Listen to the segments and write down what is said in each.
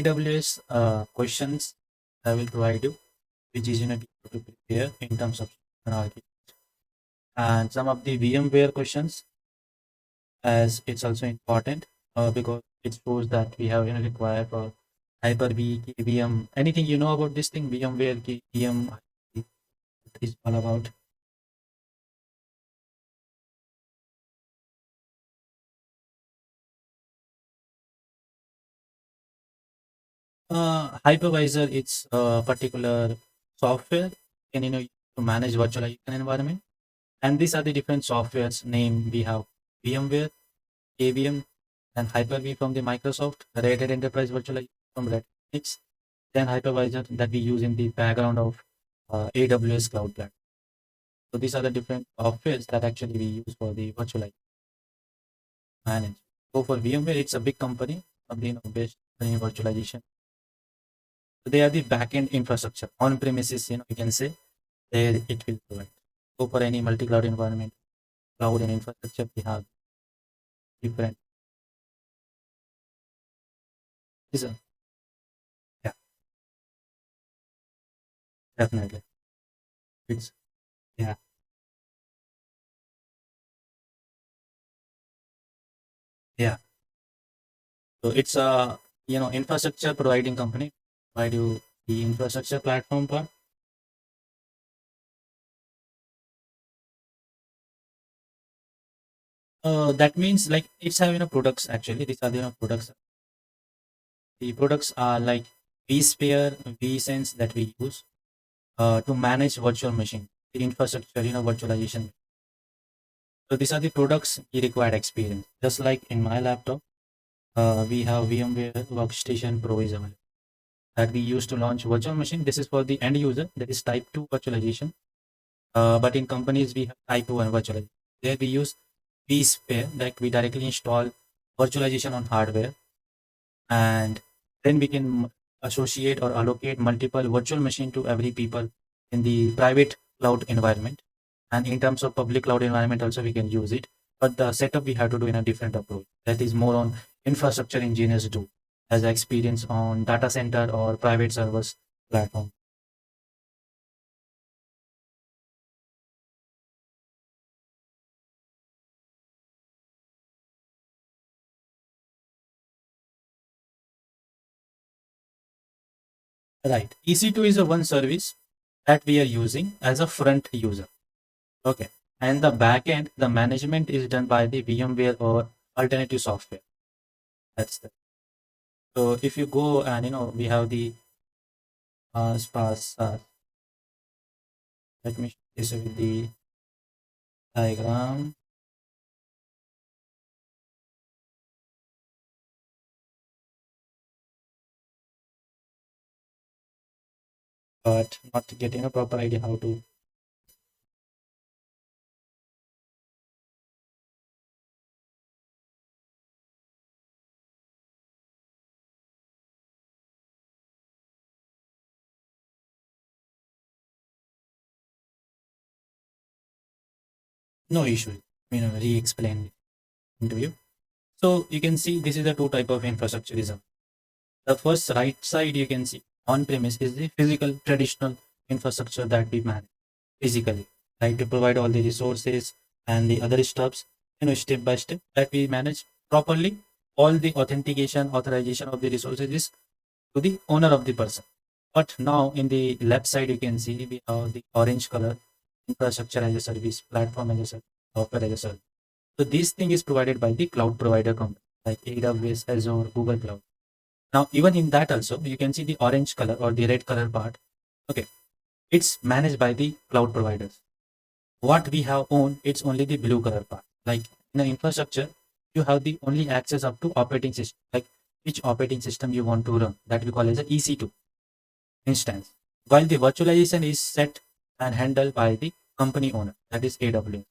AWS questions I will provide you, which is to prepare in terms of an architect, and some of the VMware questions, as it's also important because it shows that we have required for Hyper-V, KVM, anything you know about this thing, VMware, KVM, is all about. Hypervisor, it's a particular software can to manage virtualization environment, and these are the different softwares name. We have VMware, KVM, and Hyper-V from the Microsoft, Red Hat Enterprise Virtualization from Red Hat, then Hypervisor that we use in the background of AWS Cloud Platform. So these are the different softwares that actually we use for the virtualization management. So for VMware, it's a big company, based in virtualization. So they are the backend infrastructure on premises. You can say there it will provide. So for any multi-cloud environment, cloud and infrastructure, we have different. Listen, yeah, definitely. It's yeah, yeah. So it's a infrastructure providing company. Provide you the infrastructure platform part. That means like it's having products actually. These are the products. The products are like vSphere, vSense that we use to manage virtual machine, the infrastructure, virtualization. So these are the products you required experience. Just like in my laptop, we have VMware Workstation Pro is available that we use to launch virtual machine. This is for the end user. That is type 2 virtualization. But in companies, we have type 1 virtualization. There we use vSphere, like we directly install virtualization on hardware, and then we can associate or allocate multiple virtual machine to every people in the private cloud environment. And in terms of public cloud environment also we can use it, but the setup we have to do in a different approach that is more on infrastructure engineers do as experience on data center or private servers platform. Right, EC2 is a one service that we are using as a front user. Okay, and the back end, the management is done by the VMware or alternative software. That's the So if you go and we have the sparse. Let me show this with the diagram. But not getting a proper idea how to. No issue. Re-explain into you. So you can see this is the two type of infrastructurism. The first right side you can see on premise is the physical traditional infrastructure that we manage physically, right? To provide all the resources and the other steps, step by step that we manage properly. All the authentication, authorization of the resources is to the owner of the person. But now in the left side, you can see we have the orange color infrastructure as a service, platform as a service, software as a service. So this thing is provided by the cloud provider company like AWS, Azure, Google Cloud. Now, even in that also, you can see the orange color or the red color part. Okay, it's managed by the cloud providers. What we have owned, it's only the blue color part. Like in the infrastructure, you have the only access up to operating system, like which operating system you want to run. That we call as a EC2 instance. While the virtualization is set and handled by the company owner, that is AWS.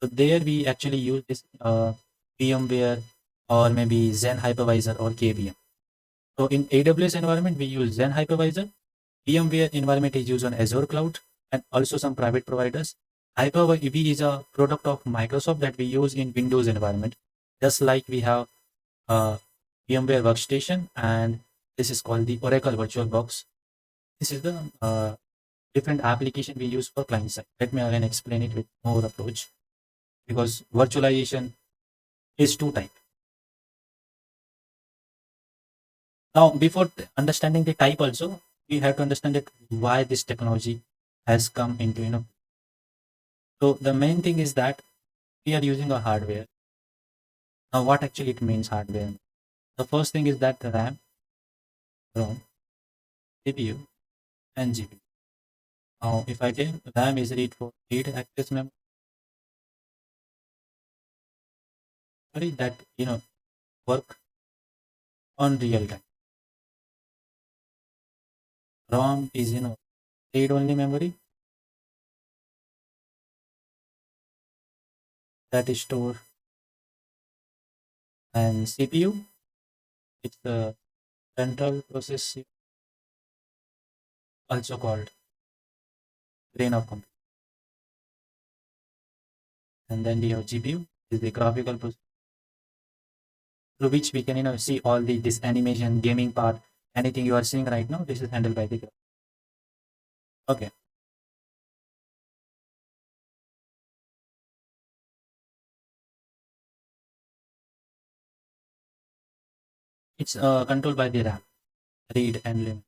So there we actually use this VMware or maybe Zen hypervisor or KVM. So in AWS environment, we use Zen hypervisor. VMware environment is used on Azure cloud and also some private providers. Hyper-V is a product of Microsoft that we use in Windows environment. Just like we have uh, VMware Workstation and This is called the Oracle VirtualBox. This is the different application we use for client side. Let me again explain it with more approach, because virtualization is two type. Now, before understanding the type also, we have to understand that why this technology has come into, So the main thing is that we are using a hardware. Now, what actually it means hardware? The first thing is that RAM, ROM, CPU, and GPU. Now, if I say RAM is read access memory that work on real time. ROM is read only memory that is stored, and CPU, it's the central processing, also called brain of computer. And then we have GPU, is the graphical processor, through which we can see all this animation, gaming part, anything you are seeing right now. This is handled by the okay. It's controlled by the RAM, read and limit.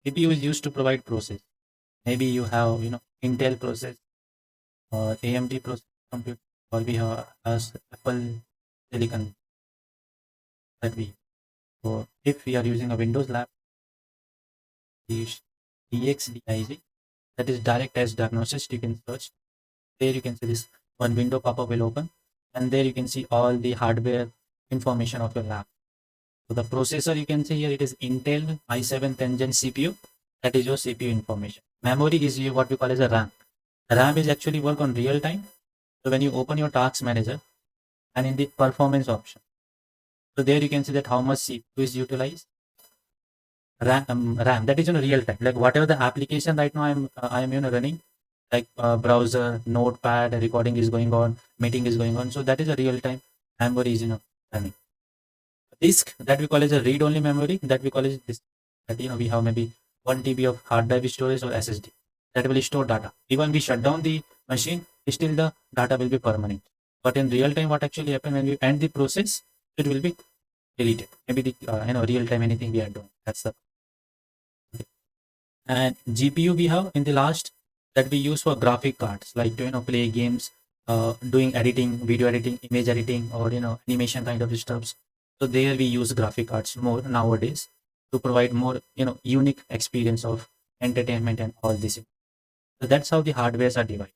CPU is used to provide process. Maybe you have Intel process or AMD process computer, or we have as Apple Silicon that we. So if we are using a Windows lab, the DXDIG, that is direct test diagnosis. You can search. There you can see this one window pop-up will open, and there you can see all the hardware information of your lab. So the processor you can see here, it is Intel i7 10th Gen CPU. That is your CPU information. Memory is what we call as a RAM. RAM is actually work on real time. So when you open your task manager and in the performance option, so there you can see that how much CPU is utilized. RAM that is real time. Like whatever the application right now I'm running, like browser, notepad, recording is going on, meeting is going on. So that is a real time memory is running. Disk that we call as a read only memory, that we call as this, that we have maybe 1 TB of hard drive storage or SSD that will store data. Even we shut down the machine, still the data will be permanent. But in real time, what actually happen when we end the process, it will be deleted. Maybe the real time anything we are doing. That's the okay. And GPU we have in the last, that we use for graphic cards, like to play games, doing editing, video editing, image editing, or animation kind of stuffs. So there we use graphic cards more nowadays to provide more unique experience of entertainment and all this. So that's how the hardwares are divided.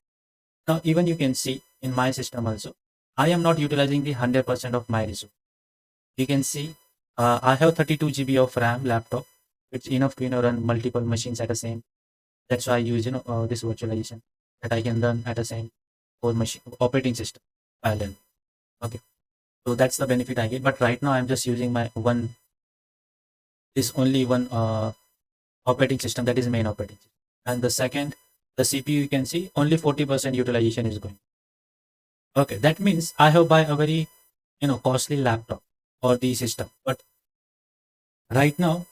Now even you can see in my system also, I am not utilizing the 100% of my resource. You can see I have 32 GB of RAM laptop. It's enough to run multiple machines at the same. That's why I use this virtualization, that I can run at the same 4 machine operating system parallel. Okay, so that's the benefit I get. But right now I'm just using my only one operating system, that is main operating system. And the second, the CPU, you can see only 40% utilization is going. Okay, that means I have buy a very costly laptop or the system, but right now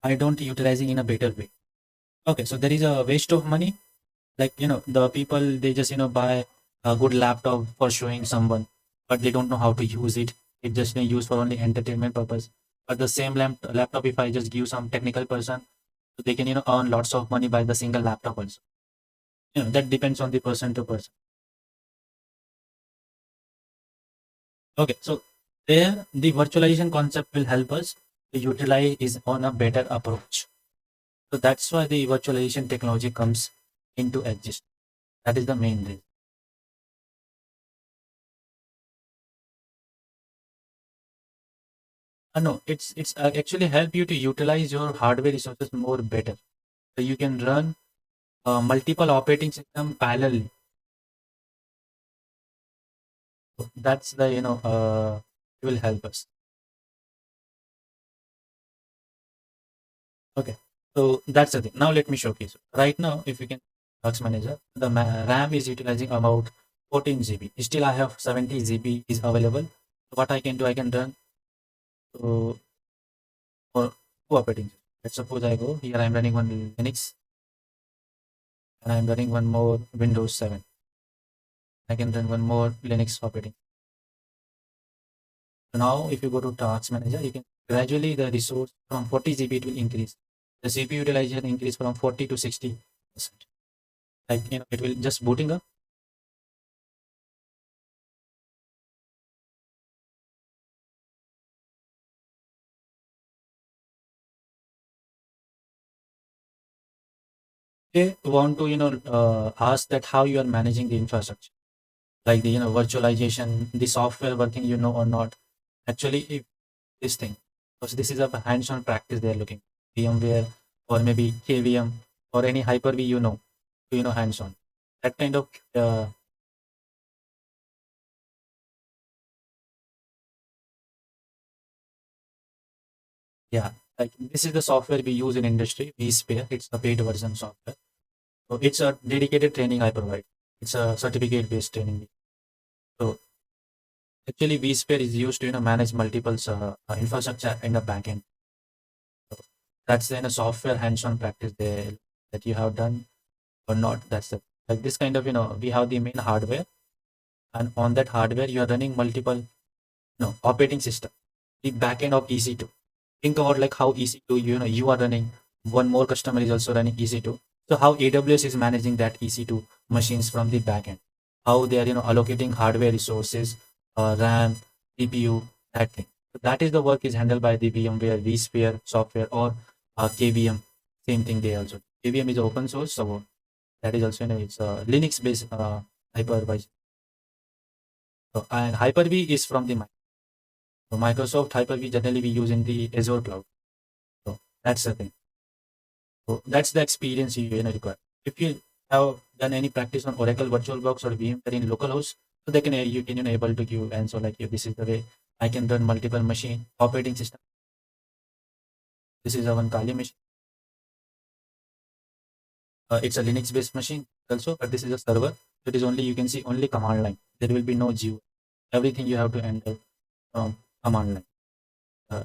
I don't utilizing in a better way. Okay, so there is a waste of money. Like the people, they just buy a good laptop for showing someone, but they don't know how to use it. It just used for only entertainment purpose. But the same laptop, if I just give some technical person, so they can earn lots of money by the single laptop also. That depends on the person to person. Okay, so there the virtualization concept will help us to utilize is on a better approach. So that's why the virtualization technology comes into exist. That is the main reason. No, it's actually help you to utilize your hardware resources more better. So you can run multiple operating system parallelly. So that's the it will help us. Okay, so that's the thing. Now let me showcase. Right now, if you can task manager, the RAM is utilizing about 14 GB. Still, I have 70 GB is available. What I can do, I can run. So or two operating systems. Let's suppose I go here, I'm running one Linux and I'm running one more Windows 7. I can run one more Linux operating. So now if you go to task manager, you can gradually the resource from 40 GB it will increase. The CPU utilization increase from 40 to 60%. Like it will just booting up. They want to ask that how you are managing the infrastructure, like the virtualization, the software working or not. Actually, if this thing, because this is a hands-on practice they are looking, VMware or maybe KVM or any Hyper-V hands-on. That kind of yeah, like this is the software we use in industry, vSphere. It's a paid version software. So it's a dedicated training I provide. It's a certificate-based training. So actually, vSphere is used to manage multiple infrastructure in the backend. So that's then a software hands-on practice there that you have done or not. That's it. Like this kind of we have the main hardware, and on that hardware you are running multiple operating system. The backend of EC2. Think about like how EC2 you are running. One more customer is also running EC2. So how AWS is managing that EC2 machines from the backend. How they are allocating hardware resources, RAM, CPU, that thing. So that is the work is handled by the VMware, vSphere software or KVM. Same thing they also. KVM is open source, so that is also it's a Linux based hypervisor. So, and Hyper-V is from the so Microsoft Hyper-V generally we use in the Azure cloud. So that's the thing. So that's the experience you require. If you have done any practice on Oracle VirtualBox or VMware in localhost, so they can you can able to give answer like if this is the way I can run multiple machine operating system. This is a one Kali machine. It's a Linux based machine also, but this is a server. It is only you can see only command line. There will be no GUI. Everything you have to enter from command line. Uh,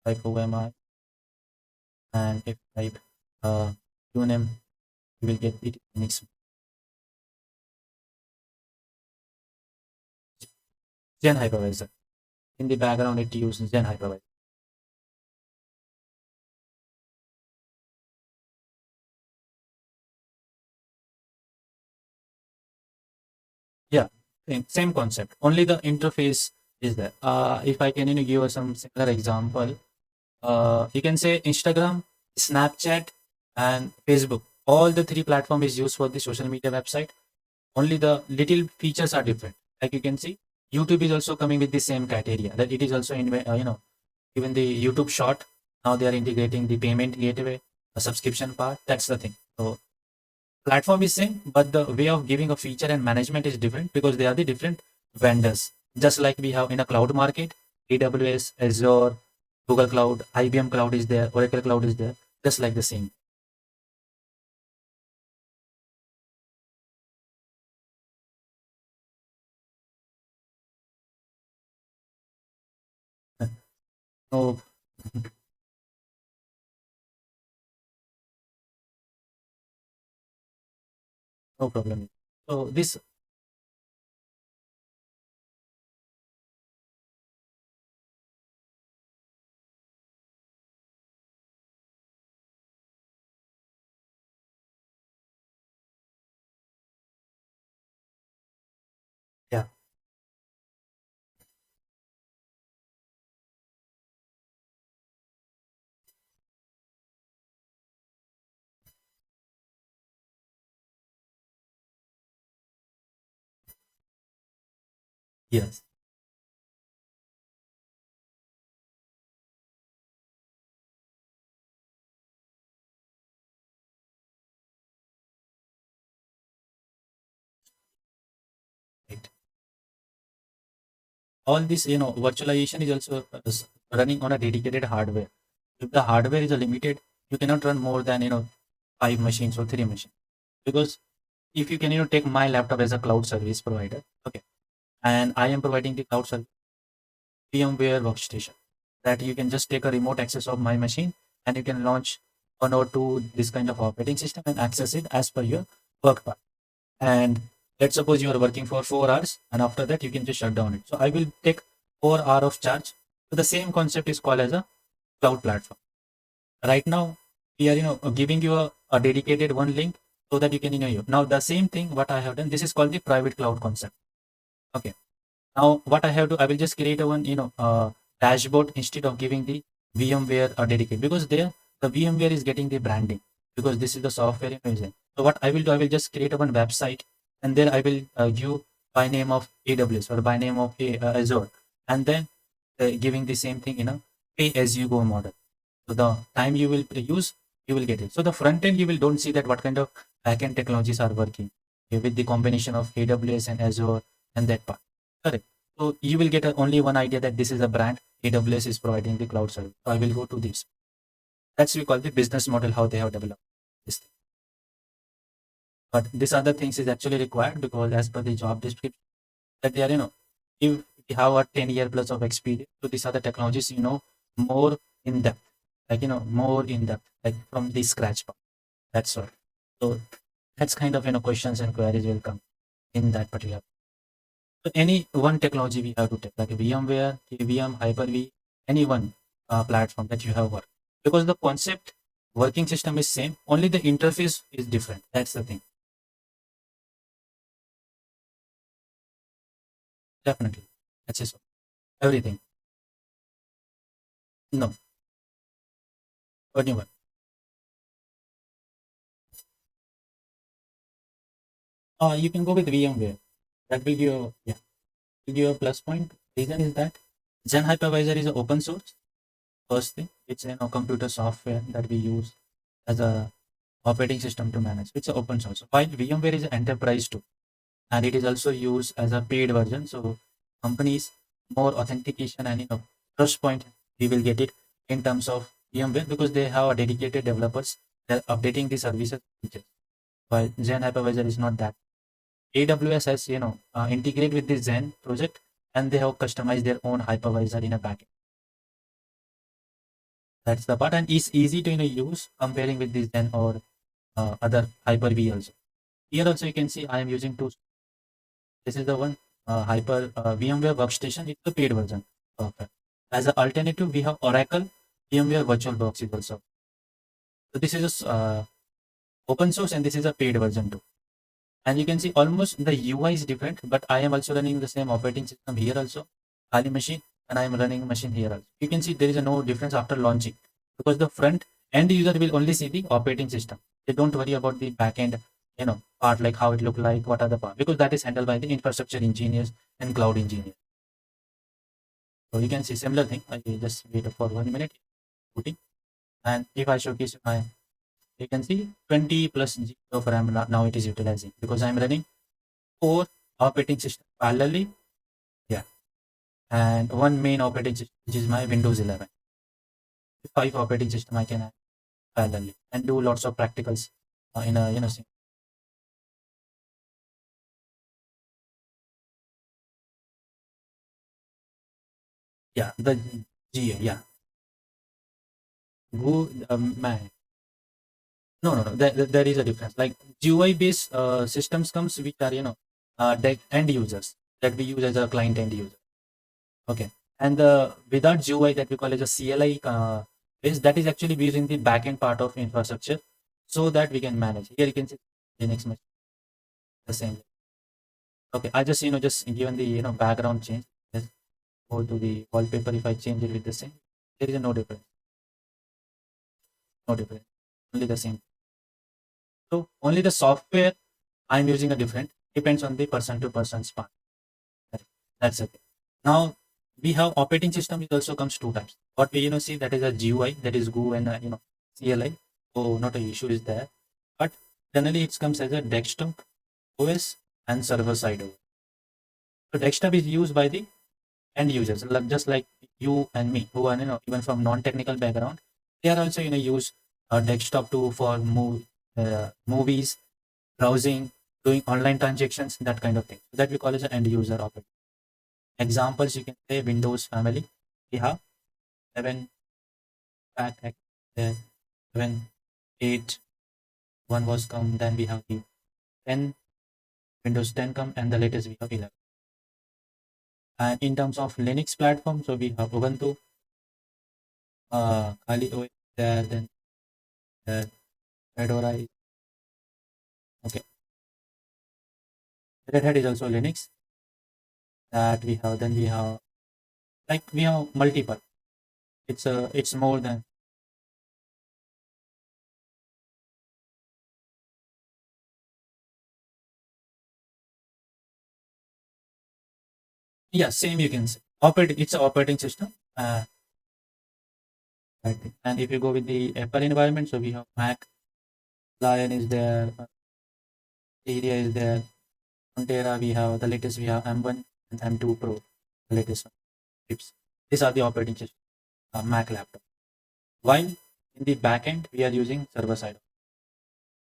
Type OMI and if type uname, you will get it Linux. Gen hypervisor. In the background, it uses Gen hypervisor. Yeah, same concept. Only the interface is there. If I can give you some similar example, you can say Instagram, Snapchat, and Facebook. All the three platform is used for the social media website. Only the little features are different. Like you can see, YouTube is also coming with the same criteria that it is also in even the YouTube short. Now they are integrating the payment gateway, a subscription part. That's the thing. So platform is same, but the way of giving a feature and management is different because they are the different vendors. Just like we have in a cloud market, AWS, Azure, Google Cloud, IBM Cloud is there, Oracle Cloud is there, just like the same. No, no problem. So this, yeah, yes, right. All this, virtualization is also running on a dedicated hardware. If the hardware is limited, you cannot run more than five machines or three machines because if you can take my laptop as a cloud service provider, okay, and I am providing the cloud service VMware workstation. that you can just take a remote access of my machine and you can launch one or two this kind of operating system and access it as per your work path. And let's suppose you are working for 4 hours and after that you can just shut down it. So I will take 4 hours of charge. So the same concept is called as a cloud platform. Right now we are giving you a dedicated one link so that you can now the same thing what I have done. This is called the private cloud concept. Okay. Now what I have to, I will just create a one dashboard instead of giving the VMware dedicated, because there the VMware is getting the branding because this is the software using. So what I will do, I will just create a one website and there I will give by name of AWS or by name of Azure, and then giving the same thing in a pay as you go model. So the time you will use, you will get it. So the front end, you will don't see that what kind of backend technologies are working with the combination of AWS and Azure and that part. Correct. So you will get only one idea that this is a brand. AWS is providing the cloud service. So I will go to this. That's we call the business model, how they have developed this thing. But this other things is actually required because as per the job description that they are, if you have a 10-year plus of experience, so these are the technologies, more in depth, like, more in depth, like from the scratch part. That's all. So that's kind of, questions and queries will come in that particular. So any one technology we have to take, like VMware, KVM, Hyper-V, any one platform that you have worked. Because the concept, working system is same, only the interface is different. That's the thing. Definitely. That's it. Everything. No, only one. You can go with VMware. That will give you, yeah, will give you a plus point. Reason is that Zen Hypervisor is an open source. First thing, it's computer software that we use as a operating system to manage. It's an open source. While VMware is an enterprise too, and it is also used as a paid version. So companies more authentication and trust point we will get it in terms of VMware because they have a dedicated developers that are updating the services features. While Zen Hypervisor is not that. AWS has integrate with the Zen project and they have customized their own hypervisor in a backend. That's the part, and it's easy to use comparing with the Zen or other Hyper-V also. Here also you can see I am using two. This is the one VMware Workstation. It's the paid version. Okay. As an alternative, we have Oracle VMware VirtualBox is also. So this is open source and this is a paid version too. And you can see almost the UI is different, but I am also running the same operating system here also, Ali machine, and I am running machine here also. You can see there is no difference after launching because the front end user will only see the operating system. They don't worry about the back end, part like how it look like, what are the part, because that is handled by the infrastructure engineers and cloud engineers. So you can see similar thing. I will just wait for 1 minute, putting, and if I showcase my, you can see 20 plus GB of RAM now it is utilizing because I am running 4 operating system parallelly. Yeah, and one main operating system which is my Windows 11. 5 operating system I can add parallelly and do lots of practicals in a yeah, the GA, yeah. Go man. No. There is a difference. Like GUI based systems comes which are end users that we use as a client end user. Okay, and the without GUI that we call as a CLI is that is actually using the backend part of infrastructure so that we can manage. Here you can see Linux machine the same. Okay, I just just given the background change. Just go to the wallpaper. If I change it with the same, there is no difference. No difference. Only the same. So only the software I'm using a different depends on the person to person span. That's it. Now we have operating system. It also comes two types. What we see that is a GUI, that is Go and CLI. So not a issue is there, but generally it comes as a desktop OS and server side OS. So desktop is used by the end users, just like you and me, who are even from non-technical background. They are also use a desktop to for movies, browsing, doing online transactions, that kind of thing. So that we call as an end user operating. Examples you can say Windows family. We have 7 back there, 7, 8, 1 was come, then we have the 10, Windows 10 come, and the latest we have 11. And in terms of Linux platform, so we have Ubuntu, Kali OS there, then there, Fedora, okay. Red Hat is also Linux that we have. Then we have we have multiple. It's more than, yeah, same you can say. It's an operating system. Right. And if you go with the Apple environment, so we have Mac, Lion is there, Area is there, Frontera we have, the latest we have M1 and M2 Pro, the latest one, chips. These are the operating system, Mac laptop. While in the backend, we are using server side.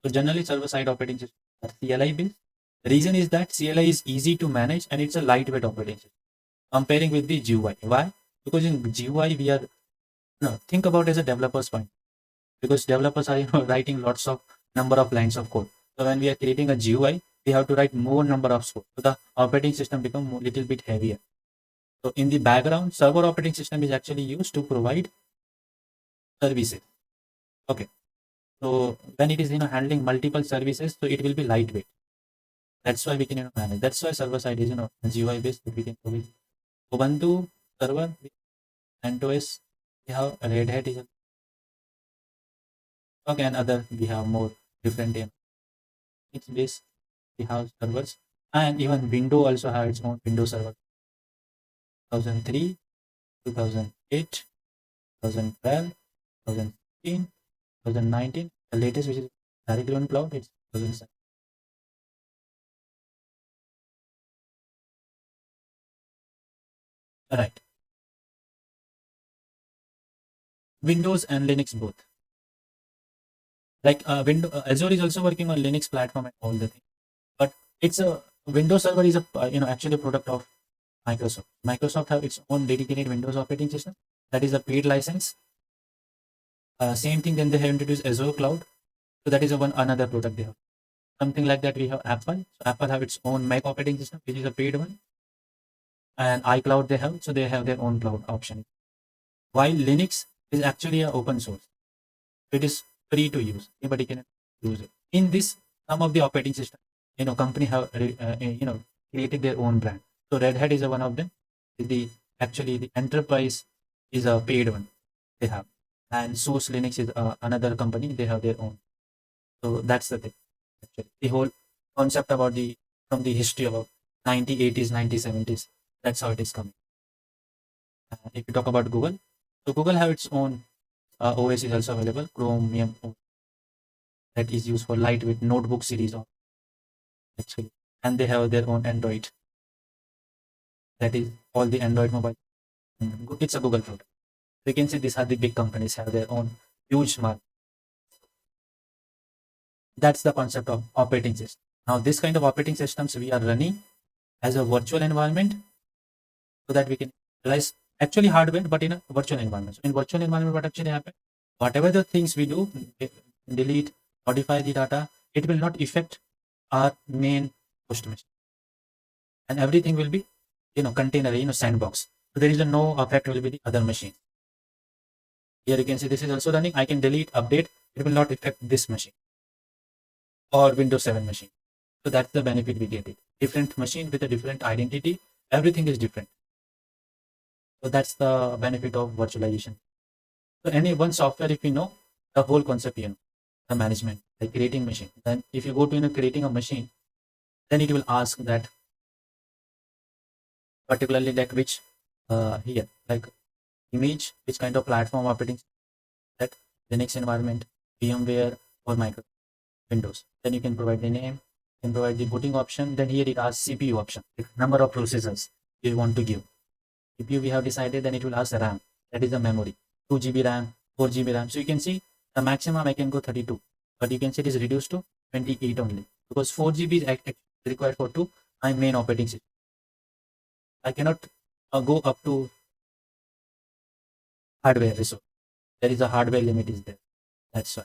So generally server side operating system are CLI based. The reason is that CLI is easy to manage and it's a lightweight operating system comparing with the GUI. Why? Because in GUI we are, no, think about as a developer's point, because developers are writing lots of number of lines of code. So when we are creating a GUI, we have to write more number of code. So the operating system become a little bit heavier. So in the background, server operating system is actually used to provide services. Okay. So when it is handling multiple services, so it will be lightweight. That's why we can manage. That's why server side is GUI based. We can provide Ubuntu server, CentOS. We have Red Hat is okay, and other we have more different it's based. We have servers, and even Windows also have its own Windows server. 2003, 2008, 2012, 2016, 2019. The latest, which is directly on cloud, it's 2007. Right. Windows and Linux both. Like Azure is also working on Linux platform and all the things. But it's a Windows server is a actually a product of Microsoft. Microsoft have its own dedicated Windows operating system that is a paid license. Same thing, then they have introduced Azure Cloud. So that is a one another product they have. Something like that we have Apple. So Apple have its own Mac operating system, which is a paid one. And iCloud they have, so they have their own cloud option. While Linux is actually an open source. It is free to use. Anybody can use it. In this, some of the operating system, company have created their own brand. So Red Hat is one of them. Actually the enterprise is a paid one they have, and Source Linux is another company. They have their own. So that's the thing. Actually, the whole concept about from the history about 1980s, 1970s. That's how it is coming. If you talk about Google, so Google have its own OS is also available. Chromium that is used for lightweight notebook series of actually, and they have their own Android. That is all the Android mobile. It's a Google product. We can see these are the big companies have their own huge market. That's the concept of operating system. Now, this kind of operating systems we are running as a virtual environment so that we can realize actually hardware, but in a virtual environment. So in virtual environment, what actually happens? Whatever the things we do, delete, modify the data, it will not affect our main host machine, and everything will be container, sandbox. So there is no effect will be the other machine. Here you can see this is also running. I can delete, update. It will not affect this machine or Windows 7 machine. So that's the benefit we get it. Different machine with a different identity. Everything is different. So that's the benefit of virtualization. So any one software, if you know the whole concept, the management, like creating machine. Then if you go to creating a machine, then it will ask that particularly like which here like image, which kind of platform operating that Linux environment, VMware or Microsoft Windows. Then you can provide the name, you can provide the booting option. Then here it asks CPU option, like number of processors you want to give. CPU we have decided, then it will ask RAM, that is the memory, 2 GB RAM, 4 GB RAM. So you can see the maximum I can go 32, but you can see it is reduced to 28 only because 4 GB is required for my main operating system. I cannot go up to hardware resource. There is a hardware limit is there. That's why.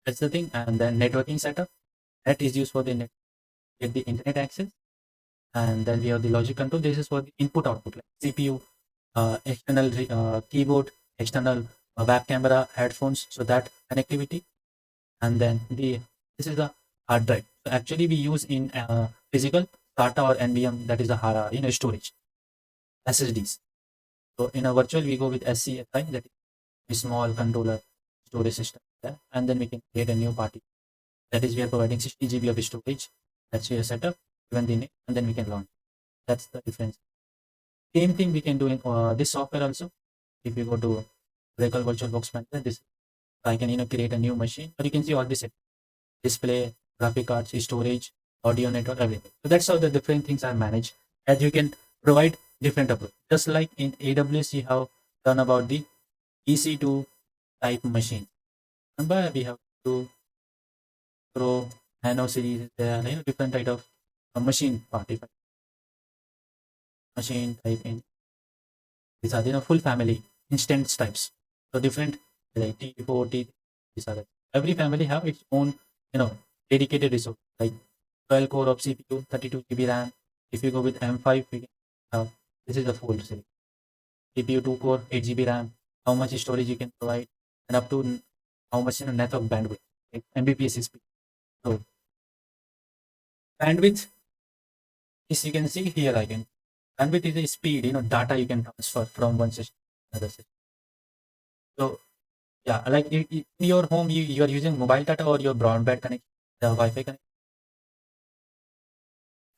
That's the thing. And then networking setup. Net is used for the net, get the internet access. And then we have the logic control. This is for the input output, like CPU, external keyboard, external back camera, headphones. So that connectivity. And then this is the hard drive. So actually we use in physical SATA or NVM, that is the storage, SSDs. So in a virtual we go with SCSI, that is a small controller storage system there. And then we can create a new party, that is we are providing 60 GB of storage. That's your setup, given the name, and then we can launch. That's the difference. Same thing we can do in this software also. If you go to Oracle VirtualBox Manager, this I can create a new machine, or you can see all this display, graphic cards, storage, audio network, everything. So that's how the different things are managed, as you can provide different approach. Just like in AWS, you have done about the EC2 type machine. Remember, we have to Pro, Nano series, there are different type of machine part, machine type in. These are full family instance types. So different like T4, T, these are every family have its own dedicated resource, like 12 core of CPU, 32 GB RAM. If you go with M5, we can have this is the full series. CPU 2 core, 8 GB RAM. How much storage you can provide, and up to how much network bandwidth, like Mbps speed. So bandwidth is, you can see here again. Bandwidth is the speed, data you can transfer from one system to another system. So yeah, like in your home, you are using mobile data or your broadband connection, the Wi-Fi connection.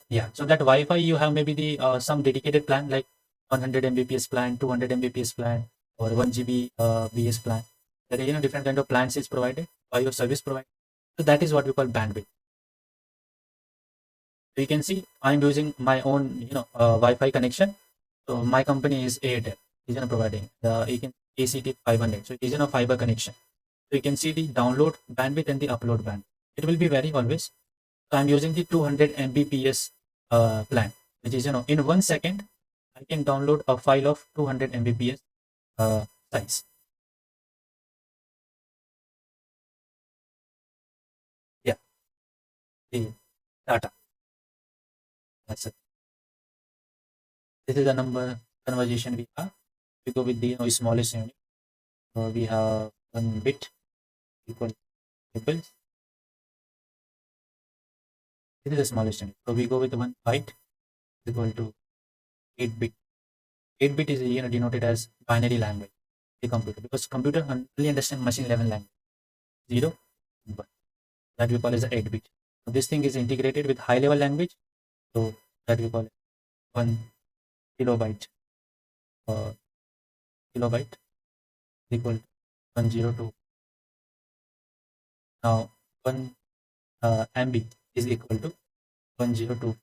Yeah, so that Wi-Fi you have maybe the some dedicated plan, like 100 Mbps plan, 200 Mbps plan, or 1 GB BS plan. There are different kind of plans is provided by your service provider. So that is what we call bandwidth. So you can see I'm using my own Wi-Fi connection. So my company is Airtel, is providing the ACT 500. So it is a fiber connection. So you can see the download bandwidth and the upload bandwidth. It will be vary always. So I'm using the 200 Mbps plan, which is in 1 second I can download a file of 200 Mbps size. Yeah, the data. That's it. This is the number conversation we have. We go with the smallest unit. So we have 1 bit equal tables. This is the smallest unit. So we go with 1 byte equal to 8 bit. 8 bit is denoted as binary language, the computer, because computer only understand machine level language. 0, 1. That we call as 8 bit. So this thing is integrated with high level language. So that we call it 1 kilobyte. Kilobyte equal to 102. Now 1 MB is equal to 102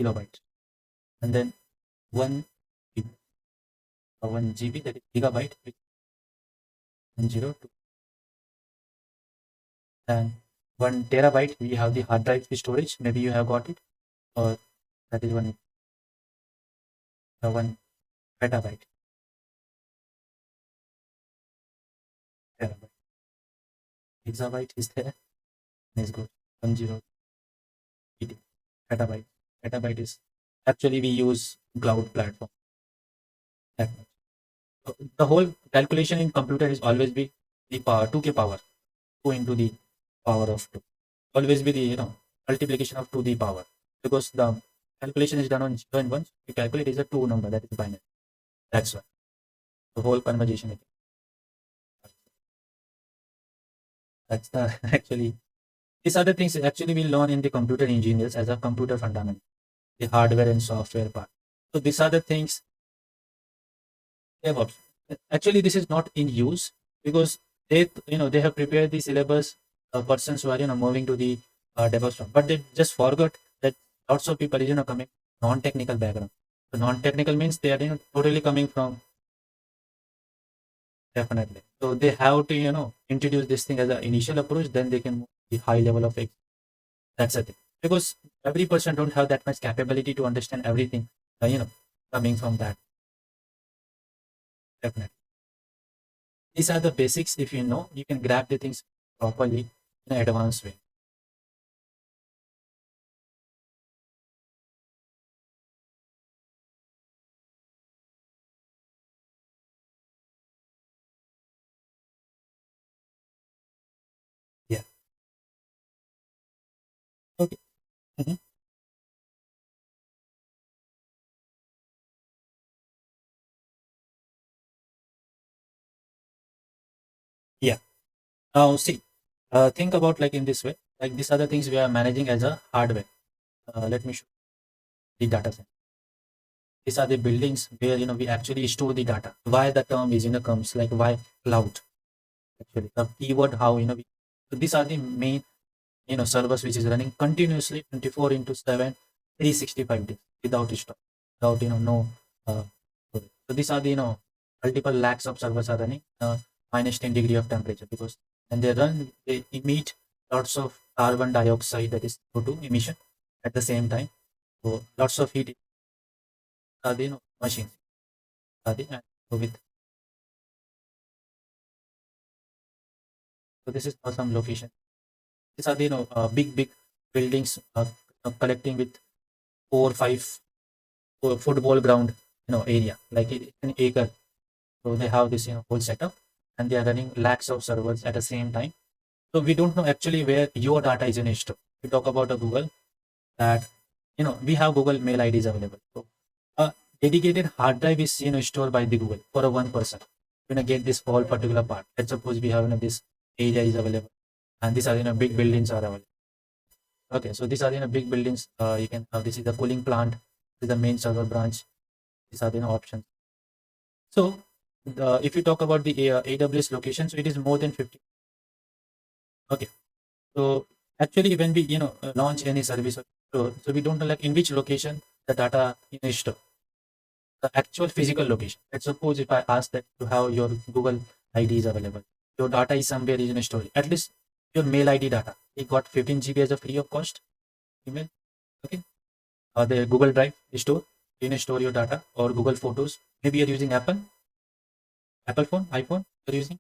kilobyte, and then 1 GB, that is gigabyte, which 102, and 1 terabyte we have the hard drive storage. Maybe you have got it, or that is 1 petabyte. Terabyte. Exabyte is there. Let's go 10 petabyte. Petabyte is actually we use cloud platform. That much. So the whole calculation in computer is always be the power 2k power 2 into the power of 2. Always be the multiplication of 2 the power, because the calculation is done on 0 and 1. You calculate is a 2 number, that is binary. That's why the whole conversation. That's the actually these are the things actually we learn in the computer engineers as a computer fundamental, the hardware and software part. So these are the things. DevOps. Actually, this is not in use, because they have prepared the syllabus. Persons who are moving to the DevOps from, but they just forgot that lots of people coming non-technical background. So non-technical means they are totally coming from. Definitely. So they have to introduce this thing as an initial approach. Then they can move the high level of it. That's the thing, because every person don't have that much capability to understand everything. Coming from that. Definitely. These are the basics. If you know, you can grab the things properly in an advanced way. Yeah. Okay. Mhm. Yeah. Now see, think about like in this way. Like these are the things we are managing as a hardware. Let me show the data center. These are the buildings where we actually store the data. Why the term is comes like why cloud actually the keyword how so these are the main servers which is running continuously 24 into 7 365 days without stop without no uh, storage. So these are the multiple lakhs of servers are running minus 10 degree of temperature because when they run they emit lots of carbon dioxide that is CO2 emission at the same time. So lots of heat are the machines are the and so with so this is for some location. These are the big buildings collecting with 4 5 football ground area like an acre. So they have this whole setup and they are running lakhs of servers at the same time. So we don't know actually where your data is in stored. We talk about a Google that we have Google mail IDs available. So a dedicated hard drive is stored by the Google for a one person. Get this whole particular part. Let's suppose we have this area is available and these are big buildings are available. Okay, so these are big buildings. You can this is the cooling plant. This is the main server branch. These are the options. So if you talk about the AWS location, so it is more than 50. Okay, so actually when we launch any service, so we don't know like in which location the data is stored, the actual physical location. Let's suppose if I ask that to have your Google ID is available, your data is somewhere is in a storage. At least your mail ID data, it got 15 GB as a free of cost email. Okay, or the Google Drive store, store your data or Google Photos. Maybe you're using Apple phone, iPhone you're using.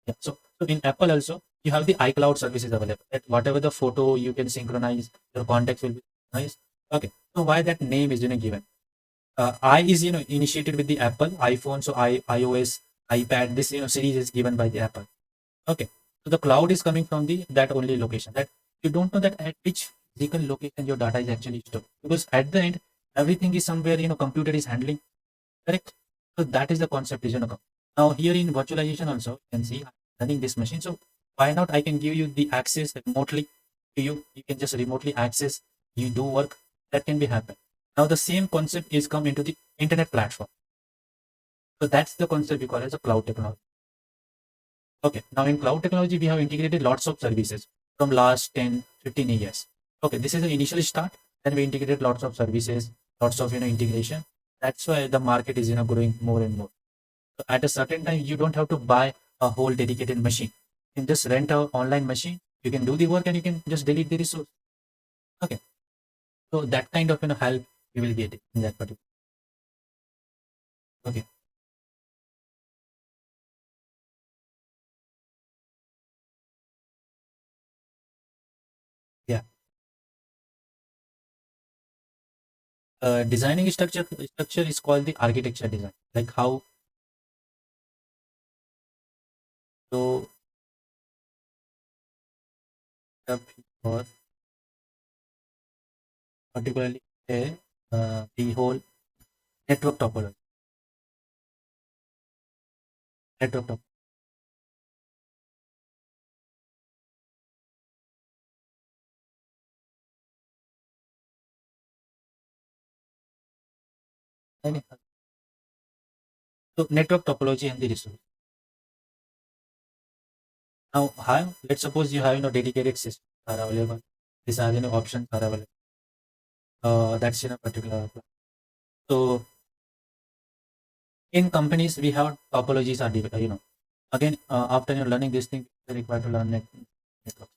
Yeah. So in Apple also, you have the iCloud services available. That whatever the photo you can synchronize, your contacts will be nice. Okay. So why that name is given? I is initiated with the Apple iPhone, so iOS, iPad. This series is given by the Apple. Okay. So the cloud is coming from the that only location. That you don't know that at which physical location your data is actually stored because at the end everything is somewhere computer is handling. Correct. So that is the concept is now here in virtualization also you can see I'm running this machine. So why not I can give you the access remotely to you. You can just remotely access. You do work that can be happen. Now the same concept is come into the internet platform. So that's the concept we call as a cloud technology. Okay. Now in cloud technology we have integrated lots of services from last 10 15 years. Okay. This is the initial start. Then we integrated lots of services, lots of integration. That's why the market is growing more and more. At a certain time you don't have to buy a whole dedicated machine. You can just rent a online machine. You can do the work and you can just delete the resource. Okay, so that kind of help you will get it in that particular. Okay, yeah. Designing structure is called the architecture design. Like how so or particularly the whole network topology. Network top. So network topology and the resource. Now, how? Let's suppose you have dedicated systems are available. These are options are available. That's in a particular. So in companies, we have topologies are again after learning this thing, you require to learn network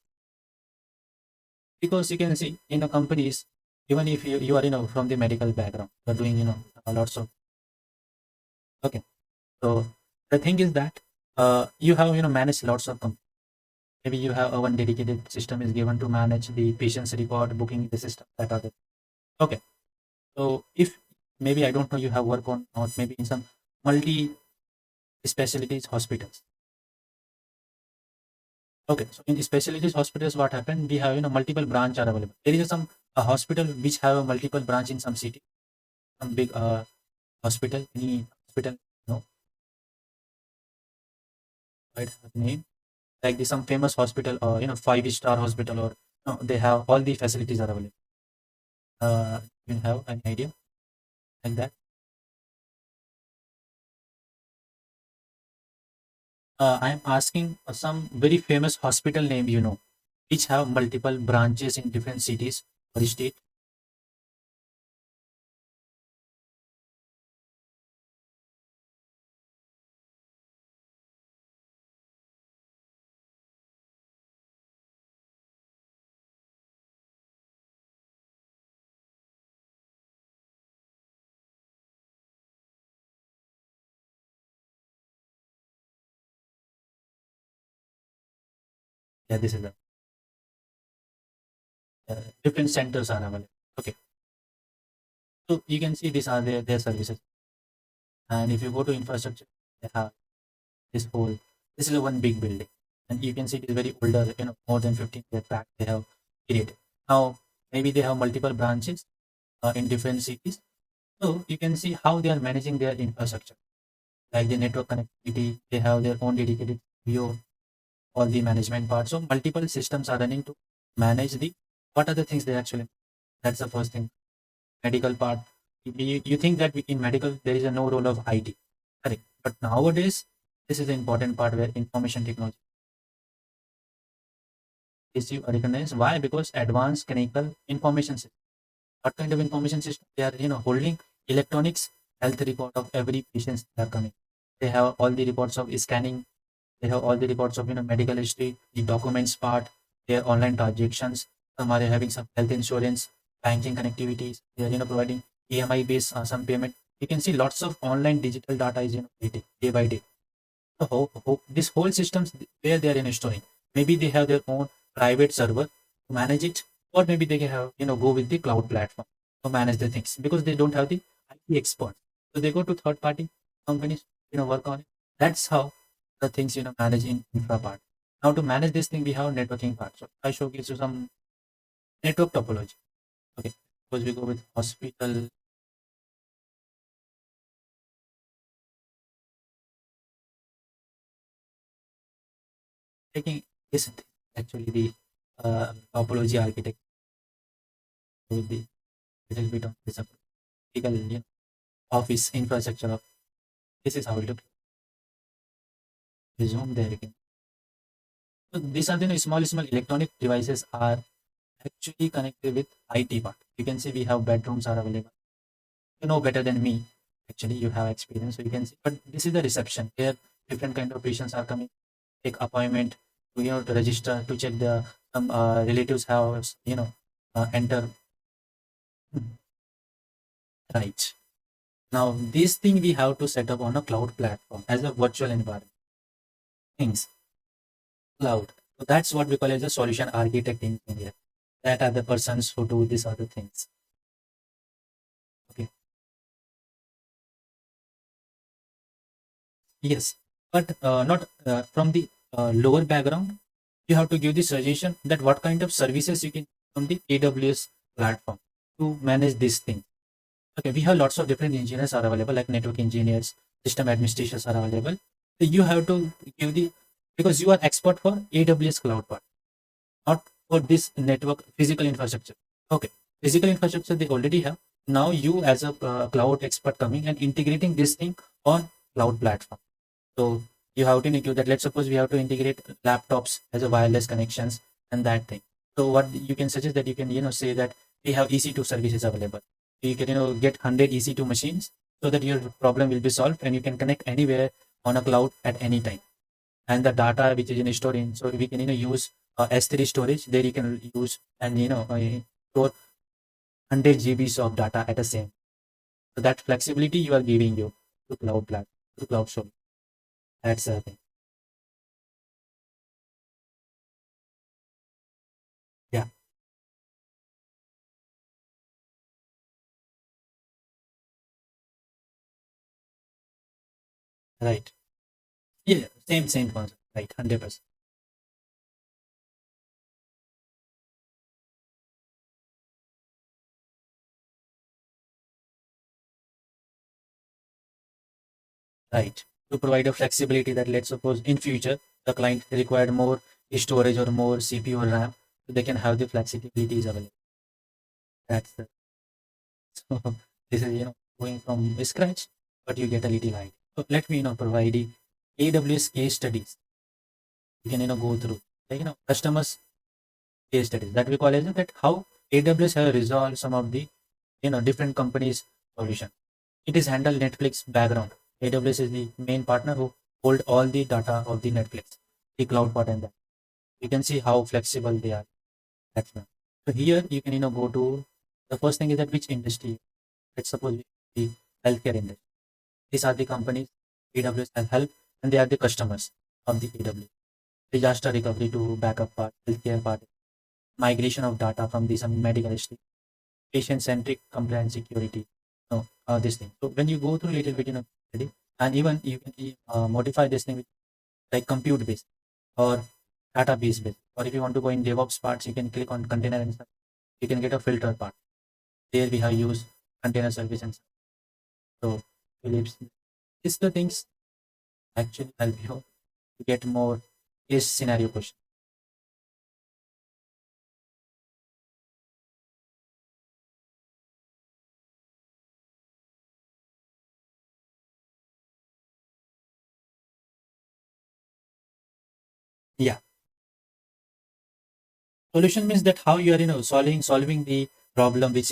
because you can see in the companies, even if you are from the medical background, you're doing lots of okay. So the thing is that you have managed lots of maybe you have one dedicated system is given to manage the patient's report booking in the system that are the okay. So if maybe I don't know you have work on or maybe in some multi specialties hospitals. Okay, so in specialties hospitals, what happened? We have multiple branch are available. There is some a hospital which have a multiple branch in some city, some big hospital, any hospital, no, right name like the some famous hospital or 5-star hospital or no, they have all the facilities are available. You have an idea like that? I am asking some very famous hospital name which have multiple branches in different cities or state. Yeah, this is the different centers are available. Okay, so you can see these are their services. And if you go to infrastructure, they have this whole, this is a one big building. And you can see it is very older, more than 15 years back they have created. Now, maybe they have multiple branches in different cities. So you can see how they are managing their infrastructure, like the network connectivity, they have their own dedicated view, all the management part. So multiple systems are running to manage the, what are the things they actually, that's the first thing. Medical part, you think that in medical there is a no role of IT, correct? But nowadays, this is the important part where information technology is you recognize. Why? Because advanced clinical information system. What kind of information system? They are holding electronics health record of every patient that are coming. They have all the reports of scanning. They have all the reports of medical history, the documents part, their online transactions. Some are having some health insurance, banking connectivities. They are providing EMI based some payment. You can see lots of online digital data is created day by day. So this whole systems where they are storing. Maybe they have their own private server to manage it, or maybe they can have go with the cloud platform to manage the things because they don't have the IT experts. So they go to third party companies work on it. That's how the things manage in infra part. Now to manage this thing we have networking part. So I showcase you some network topology. Okay, suppose we go with hospital. Taking this actually the topology architect with the little bit of this typical office infrastructure of this is how it looks. Zoom there again. So these are the small electronic devices are actually connected with IT part. You can see we have bedrooms are available. You know better than me. Actually, you have experience, so you can see. But this is the reception. Here, different kind of patients are coming, take appointment, to, to register, to check the some relatives house, enter. Right. Now, this thing we have to set up on a cloud platform as a virtual environment. Things cloud. So that's what we call as a solution architect engineer. That are the persons who do these other things. Okay. Yes, but not from the lower background. You have to give the suggestion that what kind of services you can from the AWS platform to manage this thing. Okay, we have lots of different engineers are available, like network engineers, system administrators are available. So you have to give the because you are expert for AWS cloud part, not for this network physical infrastructure. Okay, physical infrastructure they already have. Now you as a cloud expert coming and integrating this thing on cloud platform. So you have to include that. Let's suppose we have to integrate laptops as a wireless connections and that thing. So what you can suggest that you can say that we have EC2 services available. You can get 100 EC2 machines so that your problem will be solved and you can connect anywhere on a cloud at any time. And the data which is stored in, so we can use S3 storage. There you can use and store 100 GBs of data at the same. So that flexibility you are giving you to cloud platform. to cloud storage. That's the thing. Yeah, right. Yeah, same concept. Right, 100%. Right. To provide a flexibility that, let's suppose in future the client required more storage or more CPU or RAM, so they can have the flexibility is available. That's the so this is going from scratch, but you get a little idea. So let me provide the AWS case studies. You can go through like customers case studies that we call as that how AWS have resolved some of the different companies solution. It is handled Netflix background. AWS is the main partner who hold all the data of the Netflix, the cloud part and that. You can see how flexible they are. That's one. So here you can go to the first thing is that which industry. Let's suppose the healthcare industry. These are the companies AWS has helped, and they are the customers of the AWS. Disaster recovery to backup part, healthcare part, migration of data from the some medical history, patient-centric compliance security. No, this thing. So when you go through a little bit, study, and even you can modify this thing with like compute based or database based. Or if you want to go in DevOps parts, you can click on container and stuff. You can get a filter part. There we have used container service and stuff. So Philips, these the things actually help you to get more case scenario question. Yeah. Solution means that how you are solving the problem which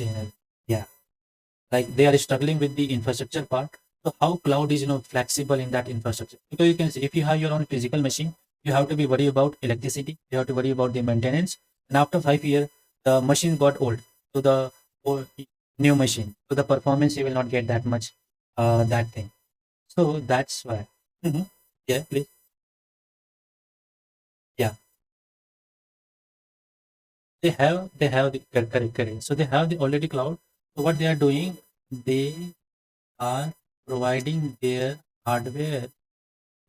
yeah, like they are struggling with the infrastructure part. So how cloud is flexible in that infrastructure, because you can see if you have your own physical machine, you have to be worried about electricity, you have to worry about the maintenance, and after 5 years the machine got old, so the old, new machine, so the performance you will not get that much that thing. So that's why. Mhm. Yeah, please. Yeah, they have the correct. So they have the already cloud. So what they are doing, they are providing their hardware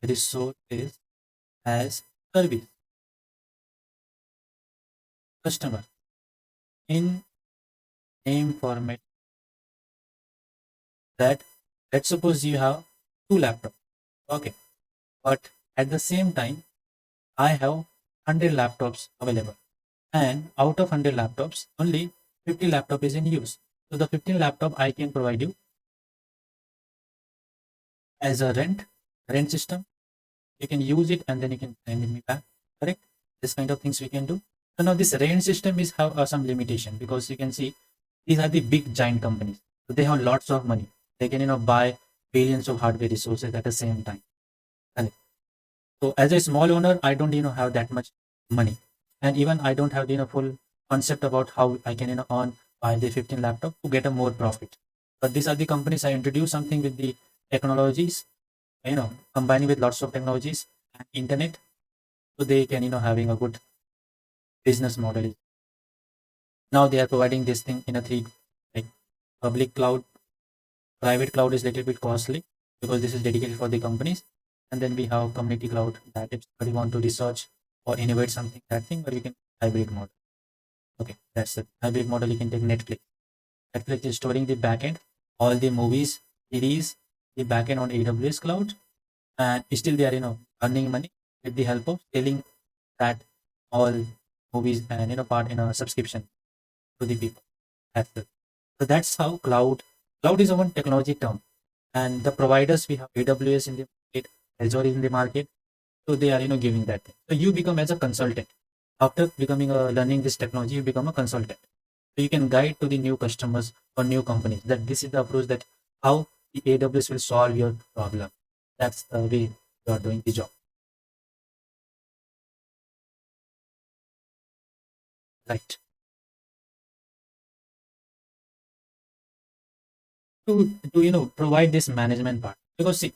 resources as service customer in name format. That let's suppose you have two laptops, okay, but at the same time I have 100 laptops available, and out of 100 laptops only 50 laptop is in use. So the 15 laptop I can provide you as a rent system. You can use it and then you can send it me back. Correct? This kind of things we can do. So now this rent system is have some limitation, because you can see these are the big giant companies. So they have lots of money. They can buy billions of hardware resources at the same time. Correct? So as a small owner, I don't have that much money, and even I don't have full concept about how I can earn by the 15 laptop to get a more profit. But these are the companies I introduce something with the technologies, combining with lots of technologies and internet, so they can having a good business model. Now they are providing this thing in a three, like public cloud, private cloud is little bit costly because this is dedicated for the companies, and then we have community cloud that if somebody want to research or innovate something, that thing, or you can hybrid model. Okay, that's the hybrid model. You can take Netflix. Netflix is storing the backend, all the movies, series, the backend on AWS cloud, and still they are earning money with the help of selling that all movies and part in a subscription to the people. That's it. So that's how cloud is a one technology term, and the providers we have AWS in the market, Azure is in the market, so they are giving that thing. So you become as a consultant after becoming a learning this technology, you become a consultant. So you can guide to the new customers or new companies that this is the approach that how the AWS will solve your problem. That's the way you are doing the job, right? To provide this management part, because see,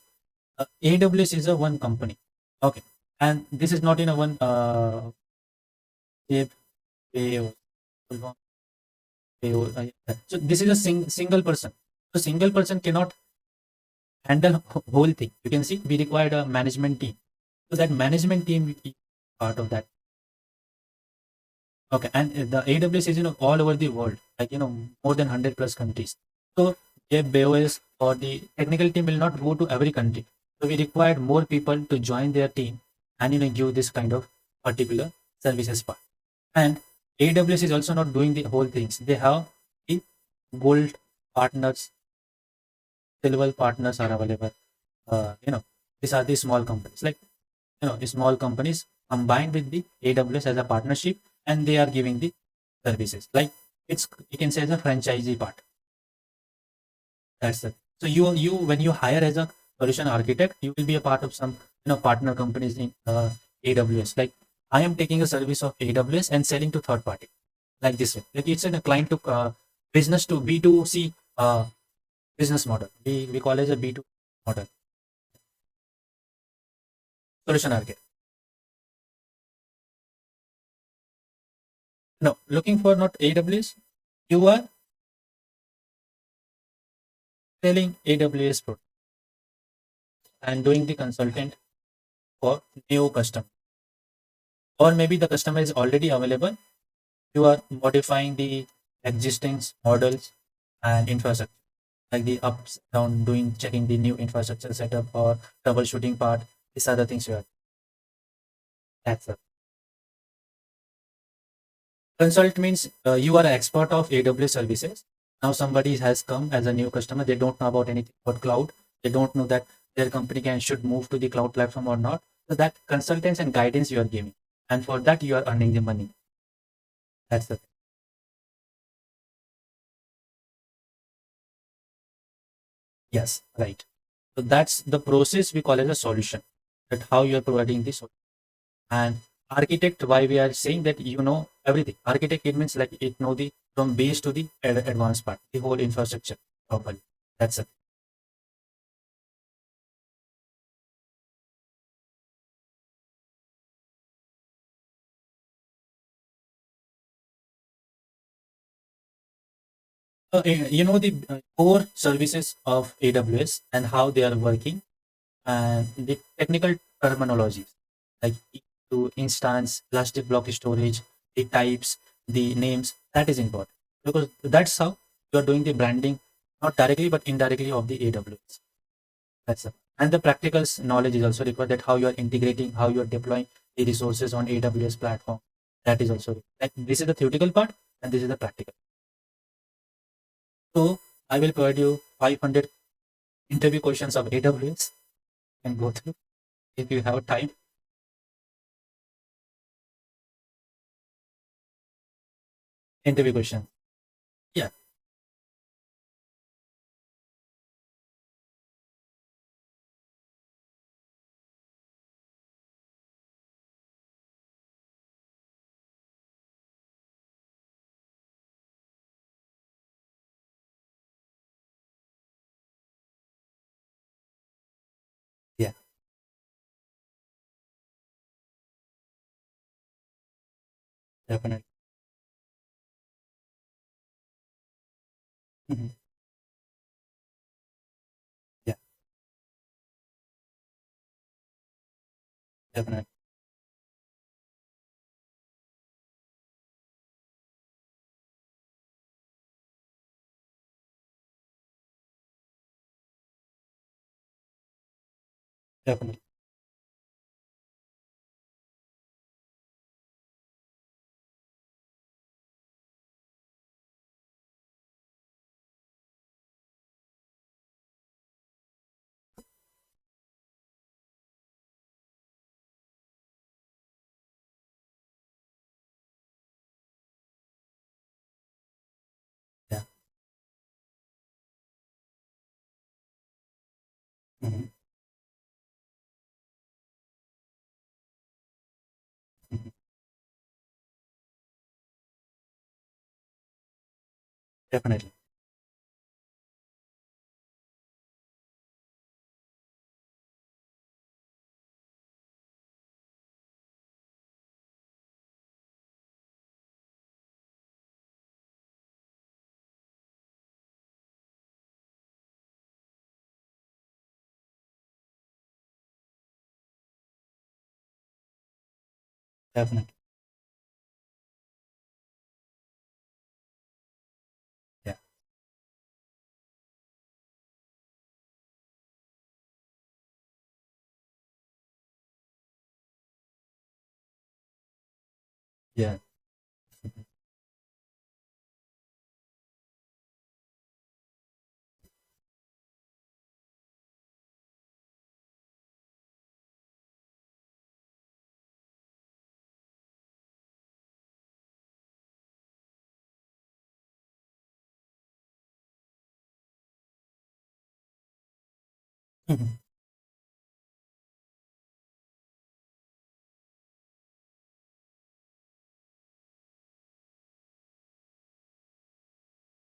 AWS is a one company. Okay, and this is not in a one pay- pay- so this is a single person. So single person cannot handle whole thing. You can see we required a management team. So that management team is part of that. Okay, and the AWS is all over the world, like more than 100 plus countries. So AWS or the technical team will not go to every country. So we required more people to join their team and give this kind of particular services part. And AWS is also not doing the whole things. They have the gold partners, silver partners are available. These are the small companies. Like small companies combined with the AWS as a partnership, and they are giving the services. Like it's you can say as a franchisee part. That's it. So you when you hire as a solution architect, you will be a part of some partner companies in AWS. Like I am taking a service of AWS and selling to third party like this way. Like it's in a client to business to B2C business model. We call it as a B2 model. Solution architect. No, looking for not AWS. You are selling AWS product and doing the consultant for new customer. Or maybe the customer is already available. You are modifying the existing models and infrastructure, like the ups, down, doing checking the new infrastructure setup or troubleshooting part. These are the things you are. That's it. Consult means you are an expert of AWS services. Now somebody has come as a new customer. They don't know about anything about cloud. They don't know that their company can should move to the cloud platform or not. So that consultants and guidance you are giving, and for that you are earning the money. That's the thing. Yes, right. So that's the process we call as a solution. That how you are providing this. And architect, why we are saying that everything. Architect it means like it know the from base to the advanced part, the whole infrastructure properly. That's it. The core services of AWS and how they are working and the technical terminologies like to instance, elastic block storage, the types, the names. That is important because that's how you are doing the branding, not directly but indirectly of the AWS. That's it. And the practical knowledge is also required that how you are integrating, how you are deploying the resources on AWS platform. That is also like this is the theoretical part and this is the practical. So I will provide you 500 interview questions of AWS and go through if you have time. Interview questions. Yeah, yeah, definitely. Mhm. Yeah, definitely, definitely, yeah, mhm, mhm, definitely. Definitely. Yeah. Yeah.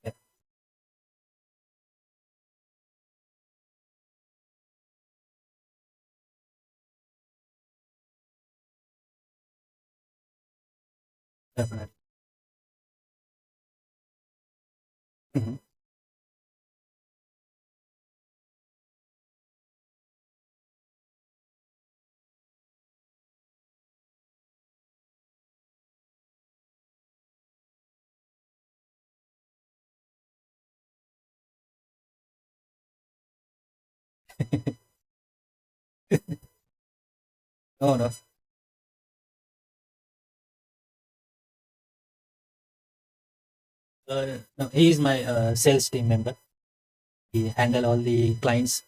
Yeah. Definitely. Mhm. No, no. No, he is my sales team member. He handle all the clients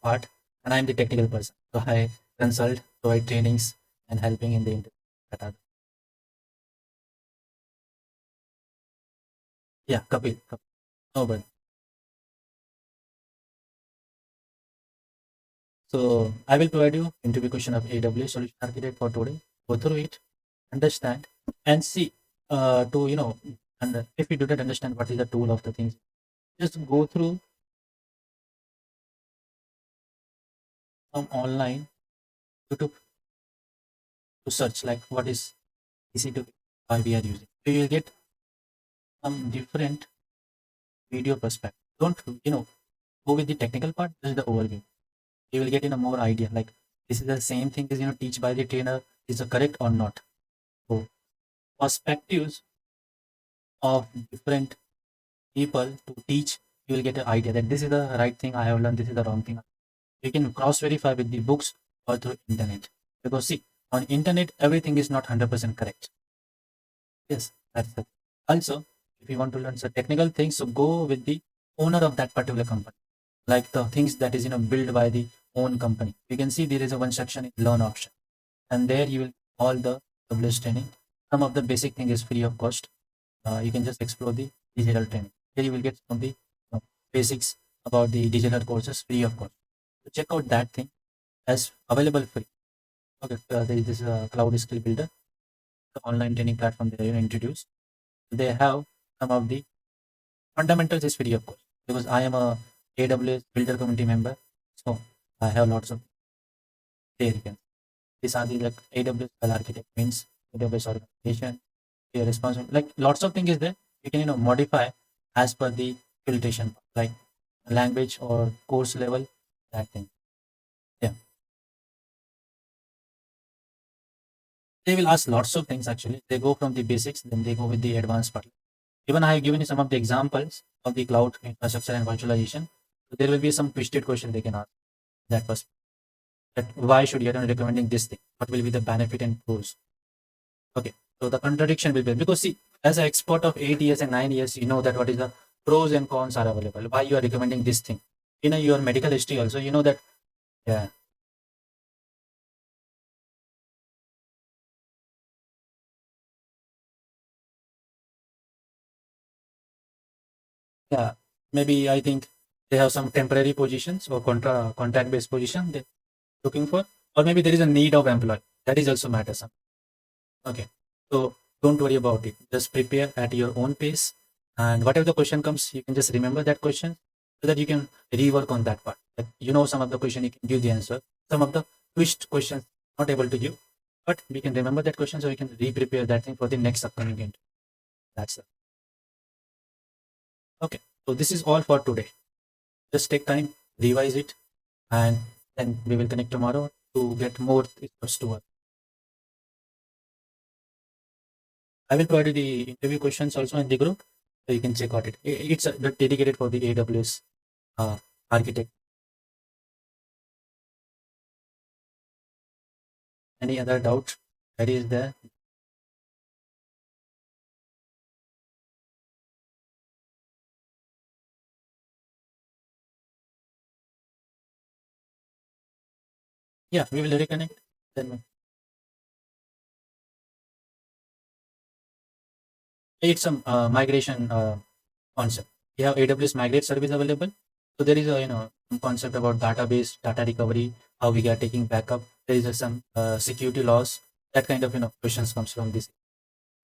part, and I'm the technical person. So I consult, provide trainings, and helping in the interview. Yeah, Kapil. Kapil. No, but so I will provide you interview question of AWS solution architect for today. Go through it, understand, and see to and if you didn't understand what is the tool of the things, just go through some online YouTube to search like what is EC2 why we are using. So you will get some different video perspective. Don't go with the technical part. This is the overview. You will get in a more idea like this is the same thing as teach by the trainer is it correct or not. So perspectives of different people to teach, you will get an idea that this is the right thing I have learned, this is the wrong thing. You can cross verify with the books or through internet because see on internet everything is not 100% correct. Yes, that's the also if you want to learn some technical things, so go with the owner of that particular company. Like the things that is built by the own company. You can see there is a one section in learn option, and there you will all the published training. Some of the basic thing is free of cost. You can just explore the digital training. Here you will get some of the basics about the digital courses free of cost. So check out that thing as available free. Okay, there is this cloud skill builder, the online training platform they introduced. They have some of the fundamentals is free of course because I am a AWS builder community member, so I have lots of there you can. These are the like AWS well architect means AWS organization, your responsible like lots of things is there. You can modify as per the filtration like language or course level that thing. Yeah, they will ask lots of things actually. They go from the basics, then they go with the advanced part. Even I have given you some of the examples of the cloud infrastructure and virtualization. So there will be some twisted question they can ask that was that why should you are recommending this thing? What will be the benefit and pros? Okay, so the contradiction will be because see, as an expert of 8 years and 9 years, you know that what is the pros and cons are available. Why you are recommending this thing? Your medical history also, you know that. Yeah, yeah. Maybe I think they have some temporary positions or contract based position they're looking for, or maybe there is a need of employee. That is also matters. Okay. So don't worry about it. Just prepare at your own pace. And whatever the question comes, you can just remember that question so that you can rework on that part. Like, some of the question you can give the answer. Some of the twist questions not able to give. But we can remember that question so we can re-prepare that thing for the next upcoming game. That's it. Okay. So this is all for today. Just take time, revise it, and then we will connect tomorrow to get more tips to us. I will provide you the interview questions also in the group, so you can check out it. It's dedicated for the AWS architect. Any other doubt that is there? Yeah, we will reconnect. Then it's some migration concept. We have AWS Migrate service available. So there is a some concept about database, data recovery, how we are taking backup. There is some security laws. That kind of questions comes from this.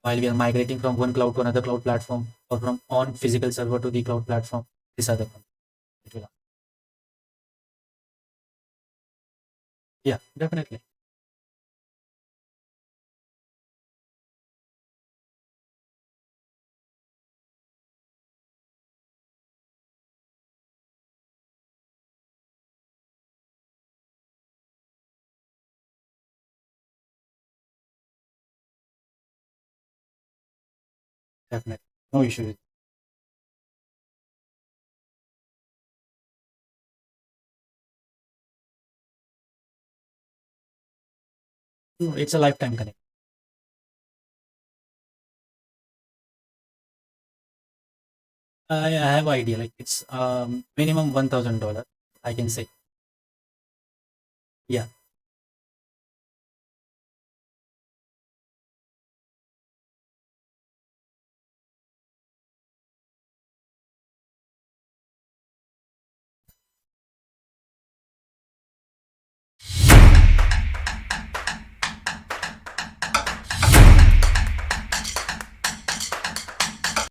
While we are migrating from one cloud to another cloud platform, or from on physical server to the cloud platform, these are the concepts. It will- Yeah, definitely. Definitely. No issue with no, it's a lifetime connect. I have idea like it's minimum $1,000. I can say. Yeah.